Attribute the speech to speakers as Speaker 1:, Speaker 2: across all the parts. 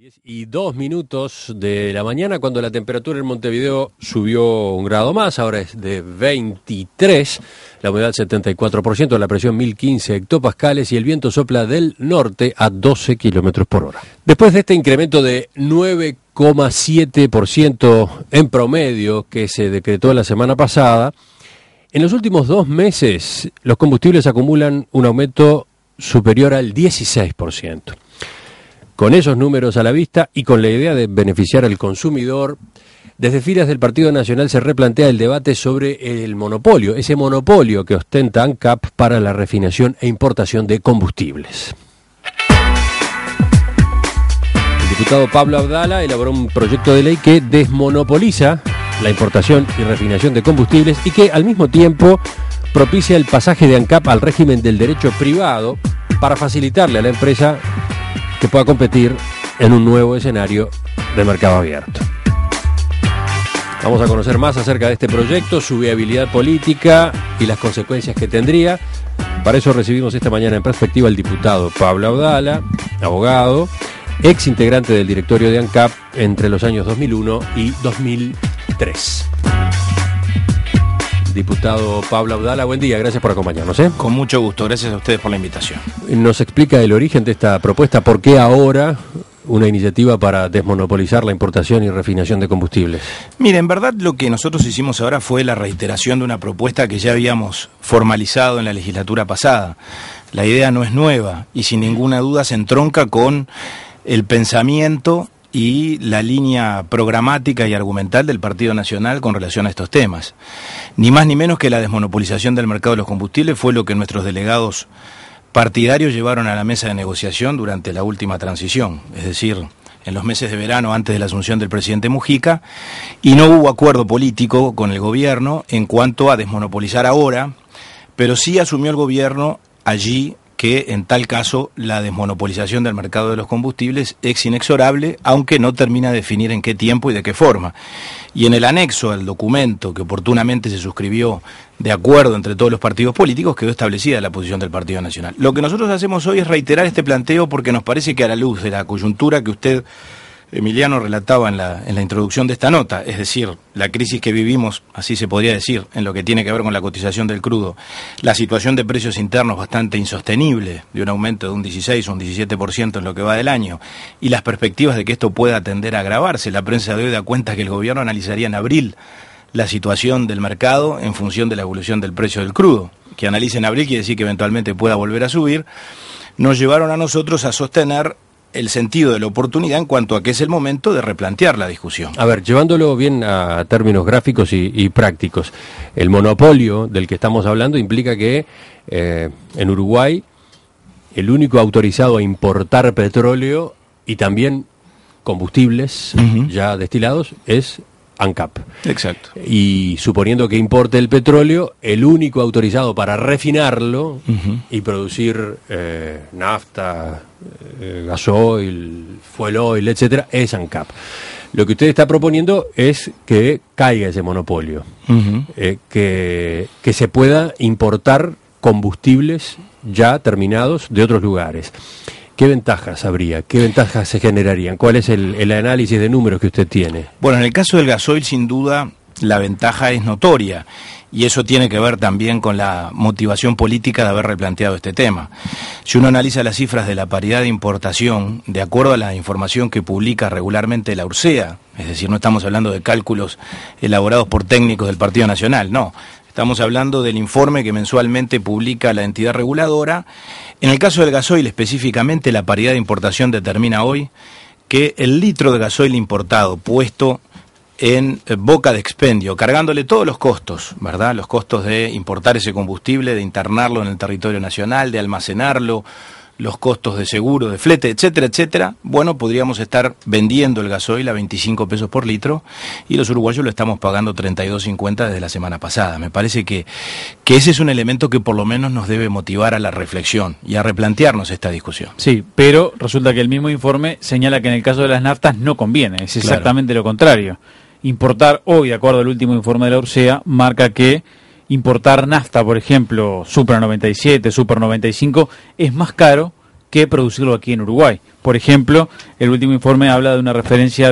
Speaker 1: 10:02 de la mañana, cuando la temperatura en Montevideo subió 1 grado más, ahora es de 23, la humedad 74%, la presión 1015 hectopascales y el viento sopla del norte a 12 kilómetros por hora. Después de este incremento de 9,7% en promedio que se decretó la semana pasada, en los últimos 2 meses los combustibles acumulan un aumento superior al 16%. Con esos números a la vista y con la idea de beneficiar al consumidor, desde filas del Partido Nacional se replantea el debate sobre el monopolio, ese monopolio que ostenta ANCAP para la refinación e importación de combustibles. El diputado Pablo Abdala elaboró un proyecto de ley que desmonopoliza la importación y refinación de combustibles y que al mismo tiempo propicia el pasaje de ANCAP al régimen del derecho privado para facilitarle a la empresa que pueda competir en un nuevo escenario de mercado abierto. Vamos a conocer más acerca de este proyecto, su viabilidad política y las consecuencias que tendría. Para eso recibimos esta mañana en perspectiva al diputado Pablo Abdala, abogado, ex integrante del directorio de ANCAP entre los años 2001 y 2003. Diputado Pablo Abdala, buen día, gracias por acompañarnos.
Speaker 2: Con mucho gusto, gracias a ustedes por la invitación.
Speaker 1: ¿Nos explica el origen de esta propuesta? ¿Por qué ahora una iniciativa para desmonopolizar la importación y refinación de combustibles?
Speaker 2: Mire, en verdad lo que nosotros hicimos ahora fue la reiteración de una propuesta que ya habíamos formalizado en la legislatura pasada. La idea no es nueva y sin ninguna duda se entronca con el pensamiento y la línea programática y argumental del Partido Nacional con relación a estos temas. Ni más ni menos que la desmonopolización del mercado de los combustibles fue lo que nuestros delegados partidarios llevaron a la mesa de negociación durante la última transición, es decir, en los meses de verano antes de la asunción del presidente Mujica, y no hubo acuerdo político con el gobierno en cuanto a desmonopolizar ahora, pero sí asumió el gobierno allí que en tal caso la desmonopolización del mercado de los combustibles es inexorable, aunque no termina de definir en qué tiempo y de qué forma. Y en el anexo al documento que oportunamente se suscribió de acuerdo entre todos los partidos políticos, quedó establecida la posición del Partido Nacional. Lo que nosotros hacemos hoy es reiterar este planteo porque nos parece que a la luz de la coyuntura que usted, Emiliano, relataba en la introducción de esta nota, es decir, la crisis que vivimos, así se podría decir, en lo que tiene que ver con la cotización del crudo, la situación de precios internos bastante insostenible, de un aumento de un 16 o un 17% en lo que va del año, y las perspectivas de que esto pueda tender a agravarse. La prensa de hoy da cuenta que el gobierno analizaría en abril la situación del mercado en función de la evolución del precio del crudo. Que analice en abril quiere decir que eventualmente pueda volver a subir. Nos llevaron a nosotros a sostener el sentido de la oportunidad en cuanto a que es el momento de replantear la discusión.
Speaker 1: A ver, llevándolo bien a términos gráficos y prácticos, el monopolio del que estamos hablando implica que en Uruguay el único autorizado a importar petróleo y también combustibles ya destilados es ANCAP.
Speaker 2: Exacto.
Speaker 1: Y suponiendo que importe el petróleo, el único autorizado para refinarlo y producir nafta, gasoil, fuel oil, etcétera, es ANCAP. Lo que usted está proponiendo es que caiga ese monopolio, que se pueda importar combustibles ya terminados de otros lugares. ¿Qué ventajas habría? ¿Qué ventajas se generarían? ¿Cuál es el análisis de números que usted tiene?
Speaker 2: Bueno, en el caso del gasoil, sin duda, la ventaja es notoria. Y eso tiene que ver también con la motivación política de haber replanteado este tema. Si uno analiza las cifras de la paridad de importación, de acuerdo a la información que publica regularmente la URSEA, es decir, no estamos hablando de cálculos elaborados por técnicos del Partido Nacional, no. Estamos hablando del informe que mensualmente publica la entidad reguladora. En el caso del gasoil específicamente, la paridad de importación determina hoy que el litro de gasoil importado puesto en boca de expendio, cargándole todos los costos, ¿verdad? Los costos de importar ese combustible, de internarlo en el territorio nacional, de almacenarlo, los costos de seguro, de flete, etcétera, etcétera. Bueno, podríamos estar vendiendo el gasoil a 25 pesos por litro y los uruguayos lo estamos pagando 32.50 desde la semana pasada. Me parece que ese es un elemento que por lo menos nos debe motivar a la reflexión y a replantearnos esta discusión.
Speaker 3: Sí, pero resulta que el mismo informe señala que en el caso de las naftas no conviene, es exactamente lo contrario. Importar hoy, de acuerdo al último informe de la URSEA, marca que importar nafta, por ejemplo, Super 97, Super 95, es más caro que producirlo aquí en Uruguay. Por ejemplo, el último informe habla de una referencia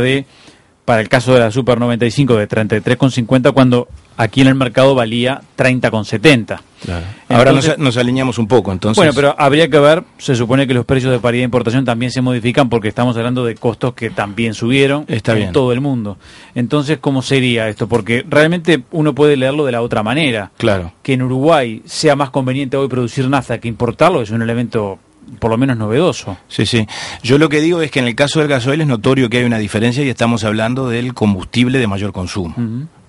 Speaker 3: para el caso de la Super 95 de 33,50 cuando aquí en el mercado valía 30,70.
Speaker 2: Claro. Ahora nos alineamos un poco, entonces.
Speaker 3: Bueno, pero habría que ver, se supone que los precios de paridad de importación también se modifican porque estamos hablando de costos que también subieron en todo el mundo. Entonces, ¿cómo sería esto? Porque realmente uno puede leerlo de la otra manera.
Speaker 2: Claro.
Speaker 3: Que en Uruguay sea más conveniente hoy producir nafta que importarlo es un elemento por lo menos novedoso.
Speaker 2: Sí, sí. Yo lo que digo es que en el caso del gasoil es notorio que hay una diferencia y estamos hablando del combustible de mayor consumo.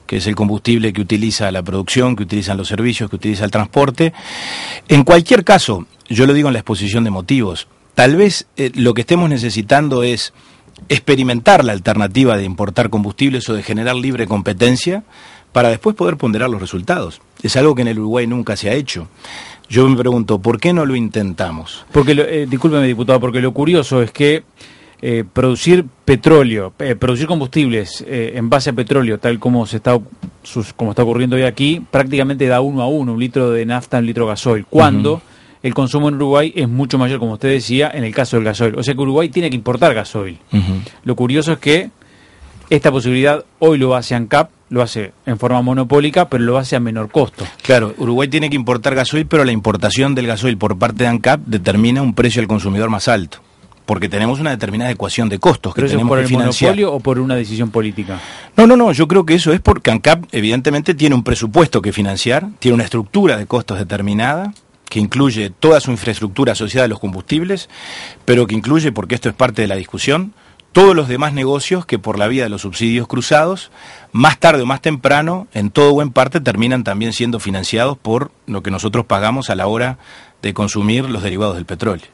Speaker 2: Que es el combustible que utiliza la producción, que utilizan los servicios, que utiliza el transporte. En cualquier caso, yo lo digo en la exposición de motivos, tal vez lo que estemos necesitando es experimentar la alternativa de importar combustibles o de generar libre competencia para después poder ponderar los resultados. Es algo que en el Uruguay nunca se ha hecho. Yo me pregunto, ¿por qué no lo intentamos?
Speaker 3: Porque, discúlpeme, diputado, porque lo curioso es que producir petróleo, producir combustibles en base a petróleo, tal como está ocurriendo hoy aquí, prácticamente da 1 a 1, un litro de nafta, un litro de gasoil, cuando el consumo en Uruguay es mucho mayor, como usted decía, en el caso del gasoil. O sea que Uruguay tiene que importar gasoil. Lo curioso es que esta posibilidad hoy lo hace ANCAP, lo hace en forma monopólica, pero lo hace a menor costo.
Speaker 2: Claro, Uruguay tiene que importar gasoil, pero la importación del gasoil por parte de ANCAP determina un precio al consumidor más alto, porque tenemos una determinada ecuación de costos que tenemos que financiar.
Speaker 3: ¿Pero eso es por el monopolio o por una decisión política?
Speaker 2: No, yo creo que eso es porque ANCAP evidentemente tiene un presupuesto que financiar, tiene una estructura de costos determinada, que incluye toda su infraestructura asociada a los combustibles, pero que incluye, porque esto es parte de la discusión, todos los demás negocios que por la vía de los subsidios cruzados, más tarde o más temprano, en todo o en parte, terminan también siendo financiados por lo que nosotros pagamos a la hora de consumir los derivados del petróleo.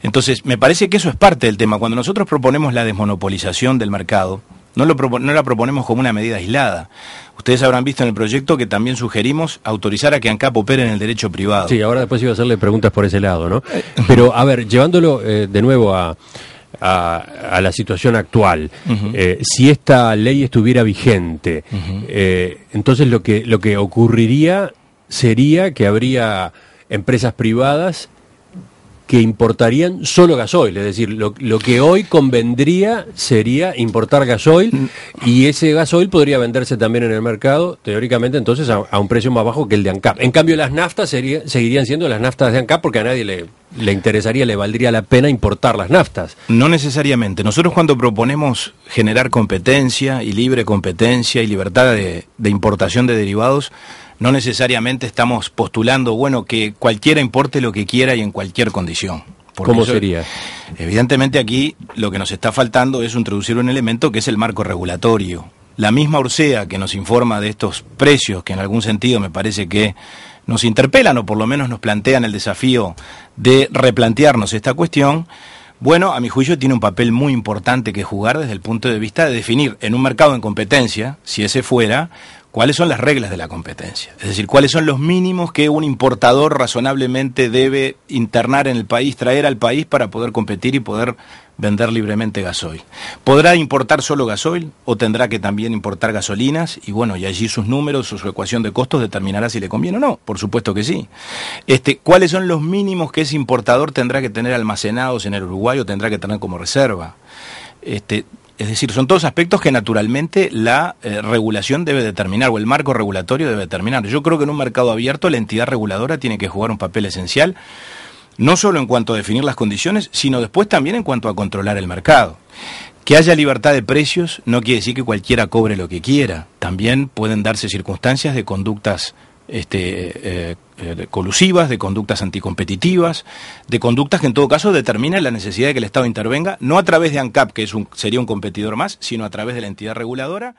Speaker 2: Entonces, me parece que eso es parte del tema. Cuando nosotros proponemos la desmonopolización del mercado, no la proponemos como una medida aislada. Ustedes habrán visto en el proyecto que también sugerimos autorizar a que ANCAP opere en el derecho privado.
Speaker 1: Sí, ahora después iba a hacerle preguntas por ese lado, ¿no? Pero, a ver, llevándolo de nuevo a la situación actual, si esta ley estuviera vigente, entonces lo que ocurriría sería que habría empresas privadas que importarían solo gasoil, es decir, lo que hoy convendría sería importar gasoil y ese gasoil podría venderse también en el mercado, teóricamente entonces a un precio más bajo que el de ANCAP. En cambio las naftas seguirían siendo las naftas de ANCAP porque a nadie le interesaría, le valdría la pena importar las naftas.
Speaker 2: No necesariamente. Nosotros cuando proponemos generar competencia y libre competencia y libertad de importación de derivados, no necesariamente estamos postulando, bueno, que cualquiera importe lo que quiera y en cualquier condición.
Speaker 1: ¿Cómo sería?
Speaker 2: Evidentemente aquí lo que nos está faltando es introducir un elemento que es el marco regulatorio. La misma Ursea que nos informa de estos precios, que en algún sentido me parece que nos interpelan o por lo menos nos plantean el desafío de replantearnos esta cuestión, bueno, a mi juicio tiene un papel muy importante que jugar desde el punto de vista de definir en un mercado en competencia, si ese fuera, cuáles son las reglas de la competencia. Es decir, cuáles son los mínimos que un importador razonablemente debe internar en el país, traer al país para poder competir y poder vender libremente gasoil. ¿Podrá importar solo gasoil o tendrá que también importar gasolinas? Y bueno, y allí sus números o su ecuación de costos determinará si le conviene o no. Por supuesto que sí. ¿Cuáles son los mínimos que ese importador tendrá que tener almacenados en el Uruguay o tendrá que tener como reserva? Es decir, son todos aspectos que naturalmente la regulación debe determinar o el marco regulatorio debe determinar. Yo creo que en un mercado abierto la entidad reguladora tiene que jugar un papel esencial, no solo en cuanto a definir las condiciones, sino después también en cuanto a controlar el mercado. Que haya libertad de precios no quiere decir que cualquiera cobre lo que quiera. También pueden darse circunstancias de conductas colusivas, de conductas anticompetitivas, de conductas que en todo caso determinan la necesidad de que el Estado intervenga, no a través de ANCAP, que sería un competidor más, sino a través de la entidad reguladora.